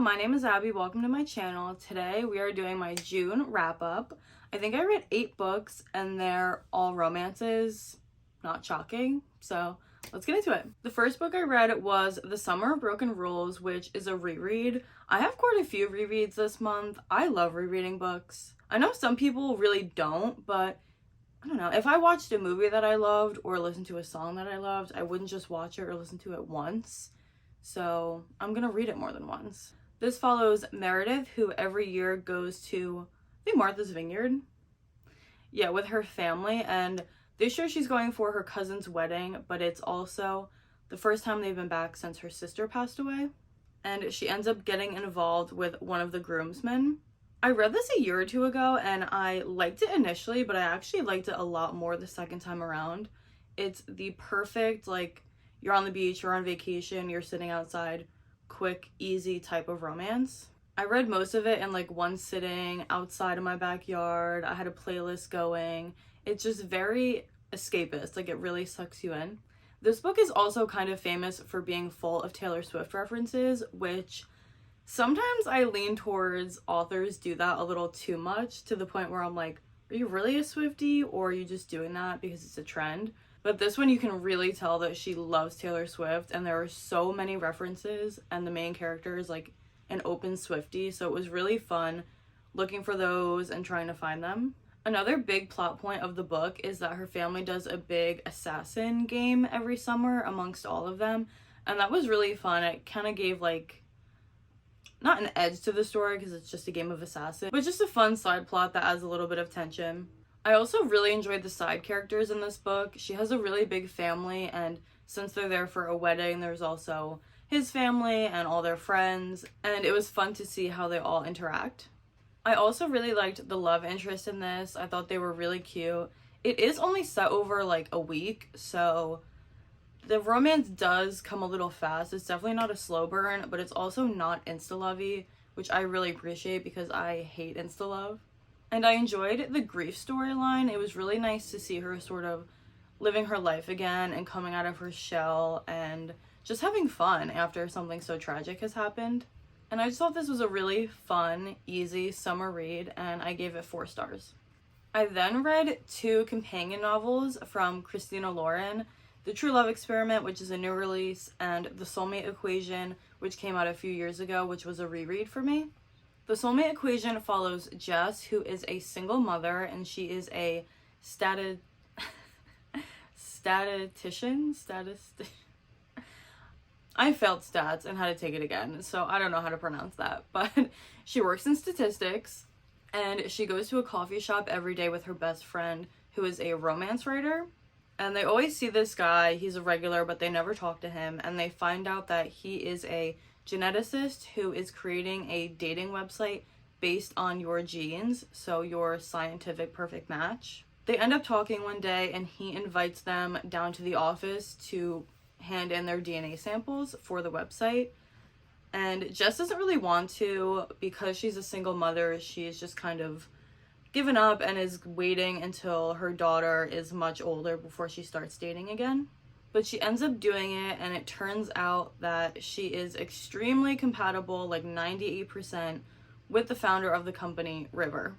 my name is Abby. Welcome to my channel. Today we are doing my June wrap-up. I think I read 8 books and they're all romances. Not shocking. So let's get into it. The first book I read was The Summer of Broken Rules, which is a reread. I have quite a few rereads this month. I love rereading books. I know some people really don't, but I don't know. If I watched a movie that I loved or listened to a song that I loved, I wouldn't just watch it or listen to it once. So I'm gonna read it more than once. This follows Meredith, who every year goes to, I think, Martha's Vineyard. Yeah, with her family, and this year she's going for her cousin's wedding, but it's also the first time they've been back since her sister passed away. And she ends up getting involved with one of the groomsmen. I read this a year or two ago and I liked it initially, but I actually liked it a lot more the second time around. It's the perfect, like, you're on the beach, you're on vacation, you're sitting outside, quick, easy type of romance. I read most of it in like one sitting outside of my backyard. I had a playlist going. It's just very escapist, like it really sucks you in. This book is also kind of famous for being full of Taylor Swift references, which sometimes I lean towards authors do that a little too much, to the point where I'm like, are you really a Swiftie, or are you just doing that because it's a trend? But this one, you can really tell that she loves Taylor Swift, and there are so many references, and the main character is like an open Swiftie, so it was really fun looking for those and trying to find them. Another big plot point of the book is that her family does a big assassin game every summer amongst all of them, and that was really fun. It kind of gave like, not an edge to the story because it's just a game of assassin, but just a fun side plot that adds a little bit of tension. I also really enjoyed the side characters in this book. She has a really big family, and since they're there for a wedding, there's also his family and all their friends, and it was fun to see how they all interact. I also really liked the love interest in this. I thought they were really cute. It is only set over like a week, so the romance does come a little fast. It's definitely not a slow burn, but it's also not insta-lovey, which I really appreciate because I hate insta-love. And I enjoyed the grief storyline. It was really nice to see her sort of living her life again and coming out of her shell and just having fun after something so tragic has happened. And I just thought this was a really fun, easy summer read, and I gave it 4 stars. I then read 2 companion novels from Christina Lauren, The True Love Experiment, which is a new release, and The Soulmate Equation, which came out a few years ago, which was a reread for me. The Soulmate Equation follows Jess, who is a single mother, and she is a statistician. I failed stats and had to take it again, so I don't know how to pronounce that, but she works in statistics, and she goes to a coffee shop every day with her best friend, who is a romance writer, and they always see this guy. He's a regular, but they never talk to him, and they find out that he is a geneticist who is creating a dating website based on your genes, so your scientific perfect match. They end up talking one day, and he invites them down to the office to hand in their DNA samples for the website. And Jess doesn't really want to because she's a single mother. She's just kind of given up and is waiting until her daughter is much older before she starts dating again. But she ends up doing it, and it turns out that she is extremely compatible, like 98%, with the founder of the company, River.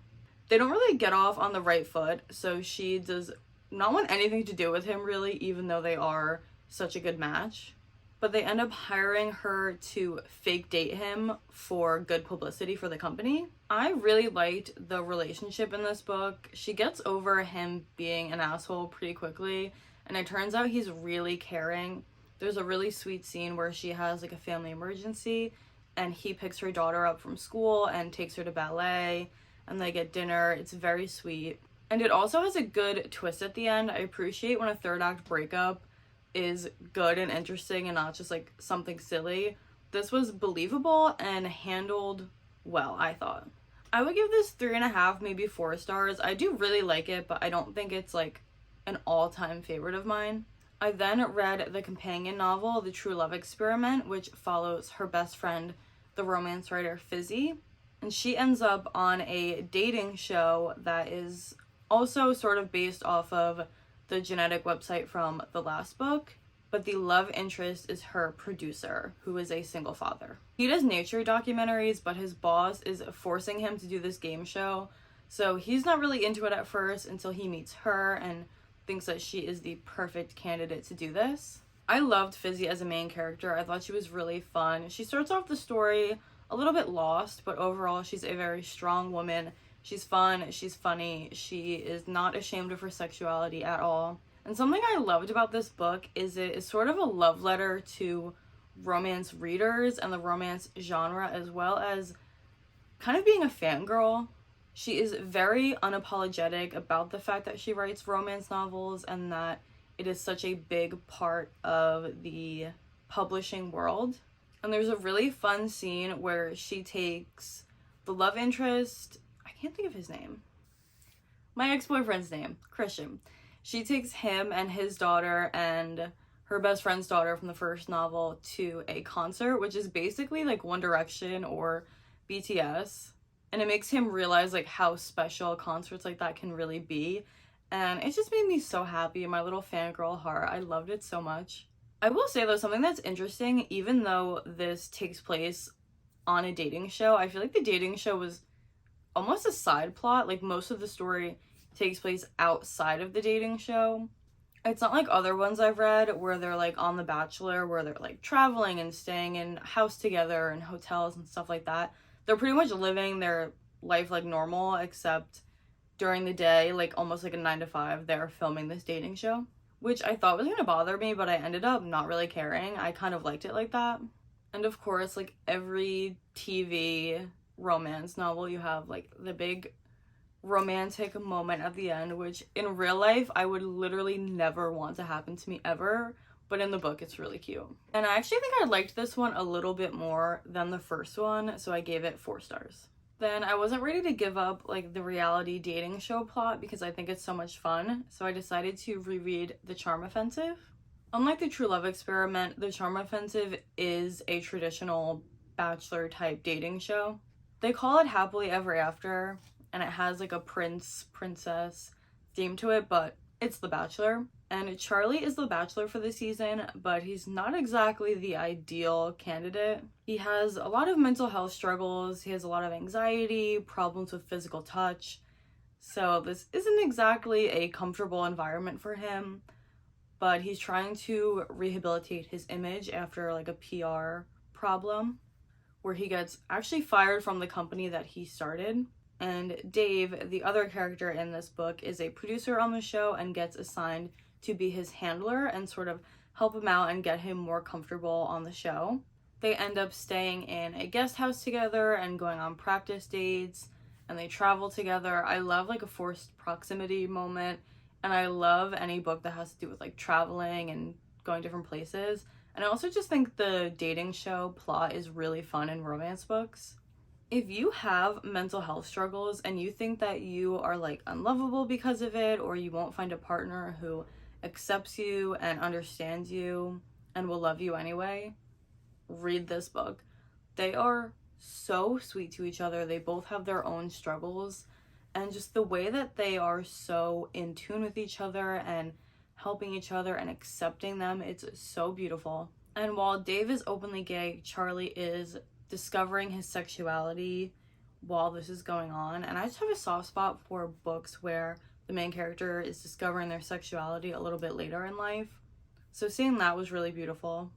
They don't really get off on the right foot, so she does not want anything to do with him, really, even though they are such a good match. But they end up hiring her to fake date him for good publicity for the company. I really liked the relationship in this book. She gets over him being an asshole pretty quickly, and it turns out he's really caring. There's a really sweet scene where she has like a family emergency, and he picks her daughter up from school and takes her to ballet, and they get dinner. It's very sweet. And it also has a good twist at the end. I appreciate when a third act breakup is good and interesting and not just like something silly. This was believable and handled well, I thought. I would give this 3.5, maybe 4 stars. I do really like it, but I don't think it's like an all-time favorite of mine. I then read the companion novel, The True Love Experiment, which follows her best friend, the romance writer Fizzy. And she ends up on a dating show that is also sort of based off of the genetic website from the last book, but the love interest is her producer, who is a single father. He does nature documentaries, but his boss is forcing him to do this game show, so he's not really into it at first until he meets her and thinks that she is the perfect candidate to do this. I loved Fizzy as a main character. I thought she was really fun. She starts off the story a little bit lost, but overall she's a very strong woman. She's fun, she's funny, she is not ashamed of her sexuality at all. And something I loved about this book is it is sort of a love letter to romance readers and the romance genre, as well as kind of being a fangirl. She is very unapologetic about the fact that she writes romance novels and that it is such a big part of the publishing world. And there's a really fun scene where she takes the love interest, I can't think of his name, my ex-boyfriend's name, Christian. She takes him and his daughter and her best friend's daughter from the first novel to a concert, which is basically like One Direction or BTS. And it makes him realize like how special concerts like that can really be. And it just made me so happy in my little fangirl heart. I loved it so much. I will say though, something that's interesting, even though this takes place on a dating show, I feel like the dating show was almost a side plot. Like most of the story takes place outside of the dating show. It's not like other ones I've read where they're like on The Bachelor, where they're like traveling and staying in a house together and hotels and stuff like that. They're pretty much living their life like normal, except during the day, like almost like a 9 to 5, they're filming this dating show, which I thought was gonna bother me, but I ended up not really caring. I kind of liked it like that. And of course, like every TV romance novel, you have like the big romantic moment at the end, which in real life I would literally never want to happen to me ever, but in the book it's really cute. And I actually think I liked this one a little bit more than the first one, so I gave it 4 stars. Then I wasn't ready to give up like the reality dating show plot because I think it's so much fun, so I decided to reread The Charm Offensive. Unlike The True Love Experiment, The Charm Offensive is a traditional bachelor type dating show. They call it Happily Ever After, and it has like a princess theme to it, but it's The Bachelor. And Charlie is the bachelor for the season, but he's not exactly the ideal candidate. He has a lot of mental health struggles, he has a lot of anxiety, problems with physical touch, so this isn't exactly a comfortable environment for him, but he's trying to rehabilitate his image after like a PR problem where he gets actually fired from the company that he started. And Dave, the other character in this book, is a producer on the show and gets assigned to be his handler and sort of help him out and get him more comfortable on the show. They end up staying in a guest house together and going on practice dates, and they travel together. I love like a forced proximity moment, and I love any book that has to do with like traveling and going different places. And I also just think the dating show plot is really fun in romance books. If you have mental health struggles and you think that you are like unlovable because of it, or you won't find a partner who accepts you and understands you and will love you anyway, read this book. They are so sweet to each other. They both have their own struggles, and just the way that they are so in tune with each other and helping each other and accepting them, it's so beautiful. And while Dave is openly gay, Charlie is discovering his sexuality while this is going on. And I just have a soft spot for books where the main character is discovering their sexuality a little bit later in life. So seeing that was really beautiful.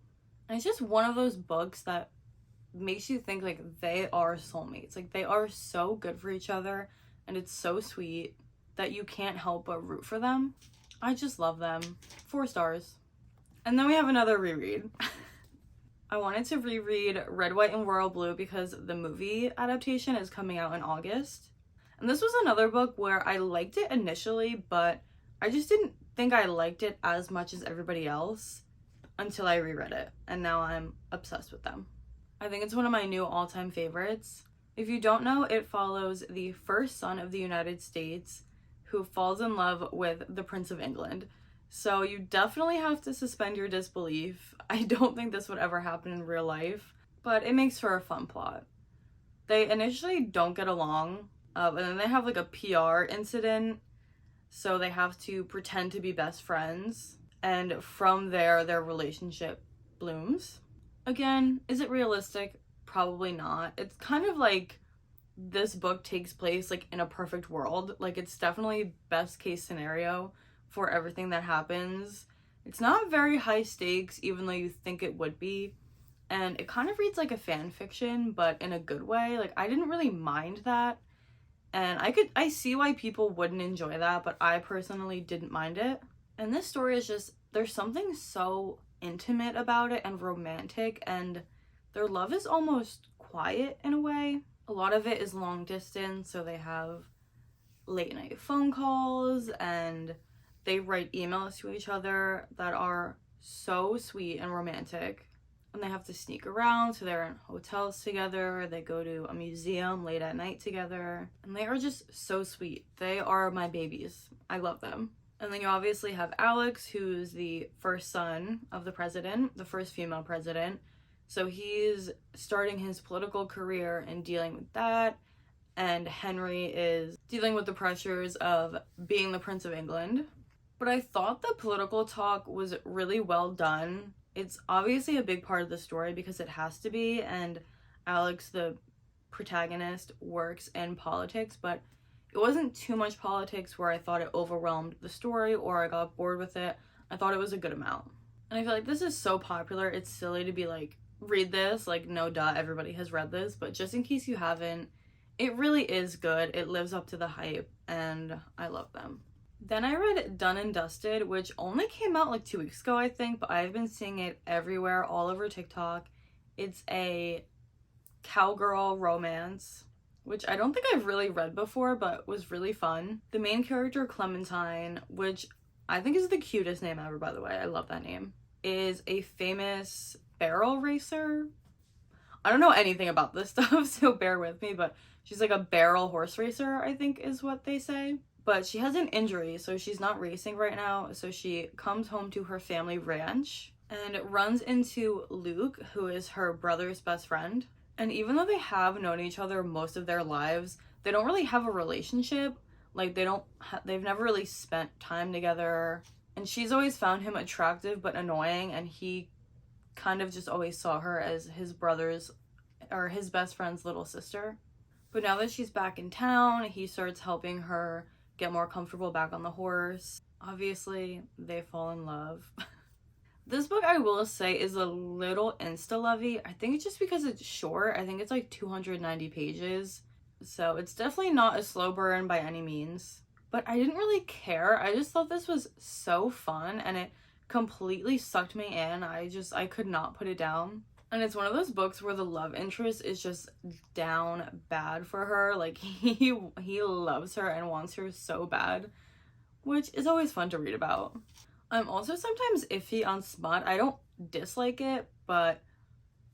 And it's just one of those books that makes you think like they are soulmates. Like they are so good for each other, and it's so sweet that you can't help but root for them. I just love them. 4 stars. And then we have another reread. I wanted to reread Red, White, and Royal Blue because the movie adaptation is coming out in August. And this was another book where I liked it initially, but I just didn't think I liked it as much as everybody else until I reread it. And now I'm obsessed with them. I think it's one of my new all-time favorites. If you don't know, it follows the first son of the United States who falls in love with the Prince of England. So you definitely have to suspend your disbelief. I don't think this would ever happen in real life, but it makes for a fun plot. They initially don't get along, and then they have like a PR incident, so they have to pretend to be best friends. and from there, their relationship blooms. Again, is it realistic? Probably not. It's kind of like this book takes place like in a perfect world. Like, it's definitely best case scenario for everything that happens. It's not very high stakes, even though you think it would be. And it kind of reads like a fan fiction, but in a good way. Like, I didn't really mind that. And I see why people wouldn't enjoy that, but I personally didn't mind it. And this story is just, there's something so intimate about it and romantic, and their love is almost quiet in a way. A lot of it is long distance, so they have late night phone calls and they write emails to each other that are so sweet and romantic. And they have to sneak around, so they're in hotels together, they go to a museum late at night together, and they are just so sweet. They are my babies. I love them. And then you obviously have Alex, who's the first son of the president, the first female president. So he's starting his political career and dealing with that. And Henry is dealing with the pressures of being the Prince of England. But I thought the political talk was really well done. It's obviously a big part of the story because it has to be. And Alex, the protagonist, works in politics, but it wasn't too much politics where I thought it overwhelmed the story or I got bored with it. I thought it was a good amount. And I feel like this is so popular, it's silly to be like, read this. Like, no duh, everybody has read this. But just in case you haven't, it really is good. It lives up to the hype, and I love them. Then I read Done and Dusted, which only came out like 2 weeks ago, I think, but I've been seeing it everywhere, all over TikTok. It's a cowgirl romance, which I don't think I've really read before, but was really fun. The main character, Clementine, which I think is the cutest name ever, by the way, I love that name, is a famous barrel racer. I don't know anything about this stuff, so bear with me, but she's like a barrel horse racer, I think is what they say. But she has an injury, so she's not racing right now, so she comes home to her family ranch and runs into Luke, who is her brother's best friend. And even though they have known each other most of their lives, they don't really have a relationship. Like, they've never really spent time together. And she's always found him attractive but annoying, and he kind of just always saw her as his brother's or his best friend's little sister. But now that she's back in town, he starts helping her get more comfortable back on the horse. Obviously, they fall in love. This book, I will say, is a little insta-lovey. I think it's just because it's short. I think it's like 290 pages. So it's definitely not a slow burn by any means. But I didn't really care. I just thought this was so fun and it completely sucked me in. I could not put it down. And it's one of those books where the love interest is just down bad for her. Like, he loves her and wants her so bad, which is always fun to read about. I'm also sometimes iffy on smut. I don't dislike it, but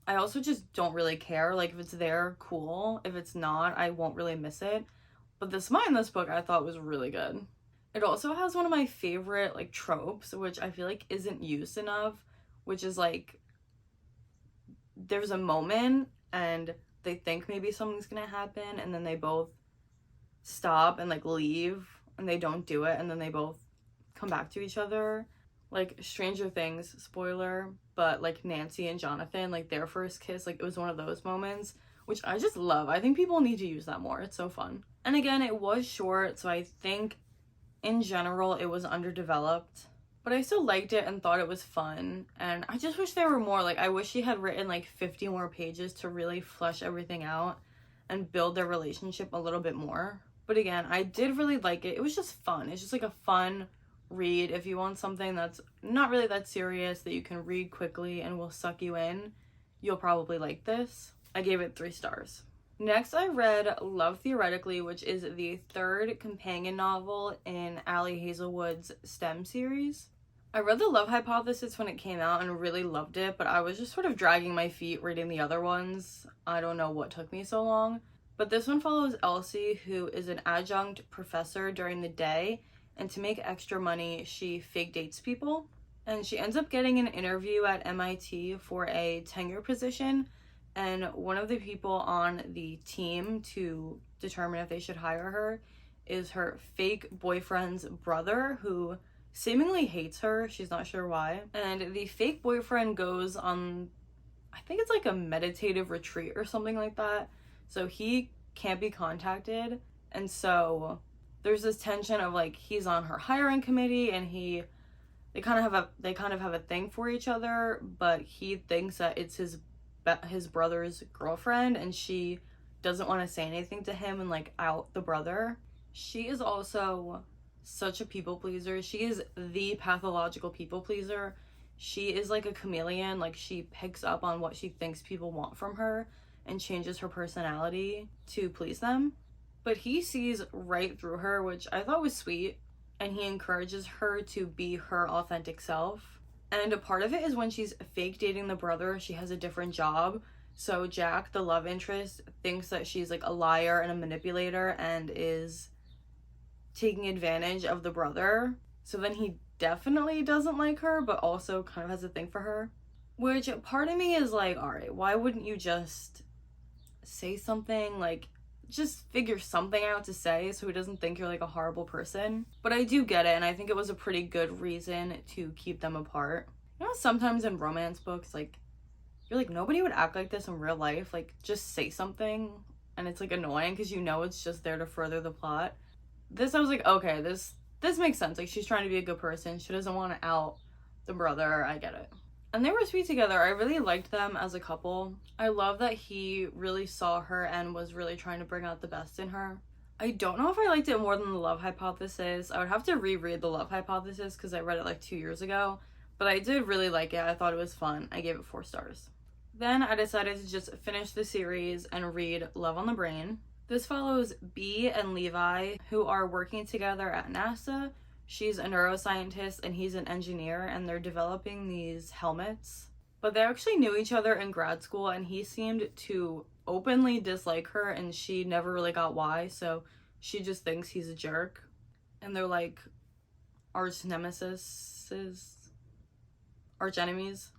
I also just don't really care. Like, if it's there, cool. If it's not, I won't really miss it. But the smut in this book I thought was really good. It also has one of my favorite, like, tropes, which I feel like isn't used enough, which is, like, there's a moment and they think maybe something's gonna happen and then they both stop and, like, leave and they don't do it and then they both come back to each other. Like, Stranger Things, spoiler, but, like, Nancy and Jonathan, like, their first kiss, like, it was one of those moments, which I just love. I think people need to use that more. It's so fun. And again, it was short, so I think in general it was underdeveloped, but I still liked it and thought it was fun. And I just wish there were more. Like, I wish she had written like 50 more pages to really flesh everything out and build their relationship a little bit more. But again, I did really like it. It was just fun. It's just like a fun read. If you want something that's not really that serious, that you can read quickly and will suck you in, you'll probably like this. I gave it 3 stars. Next, I read Love Theoretically, which is the 3rd companion novel in Ali Hazelwood's STEM series. I read The Love Hypothesis when it came out and really loved it, but I was just sort of dragging my feet reading the other ones. I don't know what took me so long. But this one follows Elsie, who is an adjunct professor during the day, and to make extra money, she fake dates people. And she ends up getting an interview at MIT for a tenure position, and one of the people on the team to determine if they should hire her is her fake boyfriend's brother, who seemingly hates her. She's not sure why. And the fake boyfriend goes on, I think it's like a meditative retreat or something like that. So he can't be contacted. And so there's this tension of like he's on her hiring committee and they kind of have a thing for each other, but he thinks that it's his brother's girlfriend, and she doesn't want to say anything to him and like out the brother. She is also such a people pleaser. She is the pathological people pleaser. She is like a chameleon. Like, she picks up on what she thinks people want from her and changes her personality to please them. But he sees right through her, which I thought was sweet, and he encourages her to be her authentic self. And a part of it is when she's fake dating the brother, she has a different job. So Jack, the love interest, thinks that she's like a liar and a manipulator and is taking advantage of the brother. So then he definitely doesn't like her, but also kind of has a thing for her. Which part of me is like, alright, why wouldn't you just say something? Like, just figure something out to say so he doesn't think you're like a horrible person. But I do get it, and I think it was a pretty good reason to keep them apart. You know, sometimes in romance books, like, you're like, nobody would act like this in real life. Like, just say something, and it's like annoying because you know it's just there to further the plot. This, I was like, okay, this makes sense. Like, she's trying to be a good person. She doesn't want to out the brother. I get it. And they were sweet together. I really liked them as a couple. I love that he really saw her and was really trying to bring out the best in her. I don't know if I liked it more than The Love Hypothesis. I would have to reread The Love Hypothesis because I read it like 2 years ago. But I did really like it. I thought it was fun. I gave it 4 stars. Then I decided to just finish the series and read Love on the Brain. This follows Bee and Levi, who are working together at NASA. She's a neuroscientist and he's an engineer, and they're developing these helmets. But they actually knew each other in grad school, and he seemed to openly dislike her, and she never really got why, so she just thinks he's a jerk. And they're like arch nemesis, arch enemies.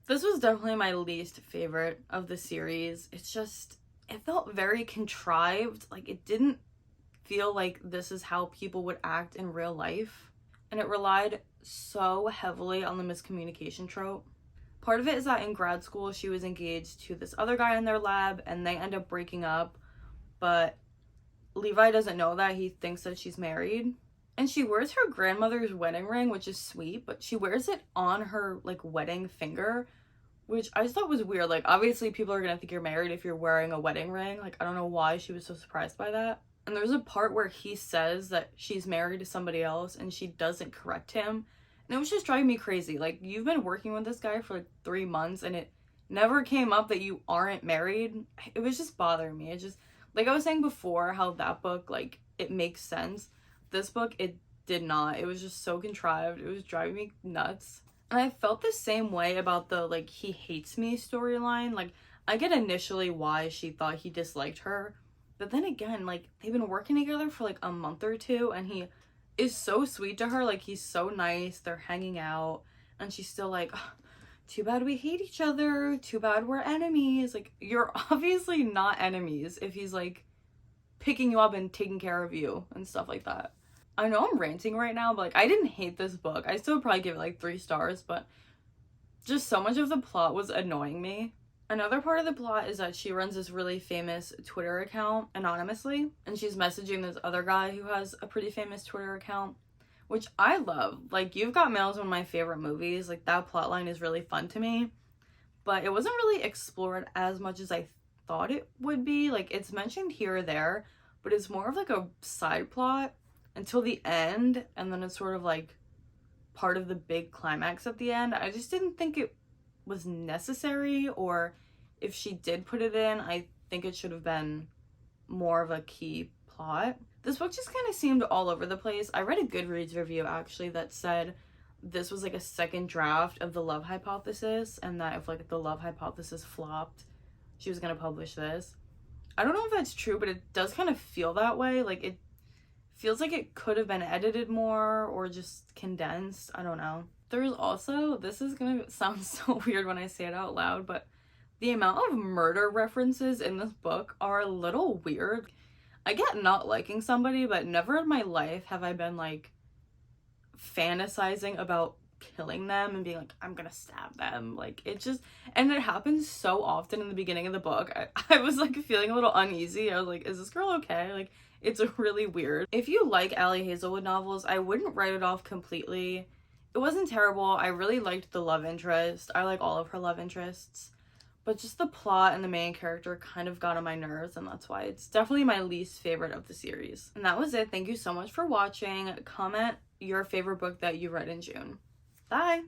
This was definitely my least favorite of the series. It felt very contrived. Like, it didn't feel like this is how people would act in real life, and it relied so heavily on the miscommunication trope. Part of it is that in grad school she was engaged to this other guy in their lab, and they end up breaking up, but Levi doesn't know that. He thinks that she's married, and she wears her grandmother's wedding ring, which is sweet, but she wears it on her like wedding finger, which I just thought was weird. Like, obviously people are gonna think you're married if you're wearing a wedding ring. Like, I don't know why she was so surprised by that. And there's a part where he says that she's married to somebody else and she doesn't correct him. And it was just driving me crazy. Like, you've been working with this guy for like 3 months and it never came up that you aren't married. It was just bothering me. It just, like I was saying before, how that book, like, it makes sense. This book, it did not. It was just so contrived. It was driving me nuts. And I felt the same way about the, like, he hates me storyline. Like, I get initially why she thought he disliked her. But then again, like, they've been working together for like a month or two, and he is so sweet to her. Like, he's so nice. They're hanging out, and she's still like, oh, too bad we hate each other. Too bad we're enemies. Like, you're obviously not enemies if he's like picking you up and taking care of you and stuff like that. I know I'm ranting right now, but like, I didn't hate this book. I still would probably give it like 3 stars, but just so much of the plot was annoying me. Another part of the plot is that she runs this really famous Twitter account anonymously, and she's messaging this other guy who has a pretty famous Twitter account, which I love. Like, You've Got Mail is one of my favorite movies. Like, that plotline is really fun to me, but it wasn't really explored as much as I thought it would be. Like, it's mentioned here or there, but it's more of like a side plot until the end, and then it's sort of like part of the big climax at the end. I just didn't think it was necessary, or if she did put it in, I think it should have been more of a key plot. This book just kind of seemed all over the place. I read a Goodreads review actually that said this was like a second draft of The Love Hypothesis, and that if like The Love Hypothesis flopped, she was gonna publish this. I don't know if that's true, but it does kind of feel that way. Like, it feels like it could have been edited more or just condensed. I don't know. There's also, this is gonna sound so weird when I say it out loud, but the amount of murder references in this book are a little weird. I get not liking somebody, but never in my life have I been like fantasizing about killing them and being like, I'm gonna stab them. Like, it just, and it happens so often in the beginning of the book. I was like feeling a little uneasy. I was like, is this girl okay? Like, it's really weird. If you like Ali Hazelwood novels, I wouldn't write it off completely. It wasn't terrible. I really liked the love interest. I like all of her love interests. But just the plot and the main character kind of got on my nerves, and that's why it's definitely my least favorite of the series. And that was it. Thank you so much for watching. Comment your favorite book that you read in June. Bye!